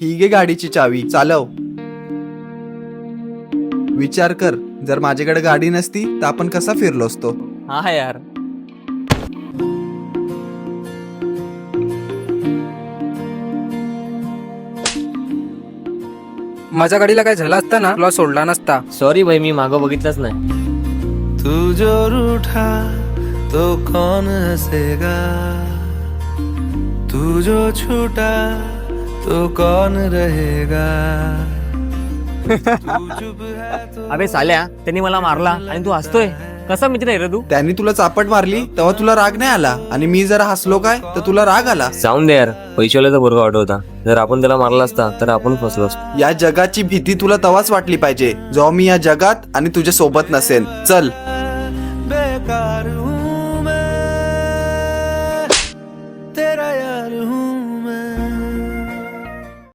ही घे गाडीची चावी, चालव. विचार कर, जर माझ्याकडे गाडी नसती तर आपण कसा फिरलो असतो. हा यार. माझ्या गाडीला काय झालं असतं ना, तुला सोडला नसता. सॉरी भाई, मी मागं बघितलंच नाही. तू जो रूठा तो कौन हंसेगा, तू जो छूटा तो कौन रहेगा. तू चुप है तो अबे साल्या, त्यांनी मला मारला आणि तू हसतोय. कसा मित्र आहे रे तू? त्यांनी तुला चापट मारली तेव्हा तुला राग नाही आला, आणि मी जरा हसलो काय तर तुला राग आला. जाऊन दे यार, पैशावाल्याचा पोरगा वाटत होता. जर आपण त्याला मारला असता तर आपण फसलो असतो. या जगाची भीती तुला तवाच वाटली पाहिजे जेव्हा मी या जगात आणि तुझ्या सोबत नसेन. चल. बेकार हूँ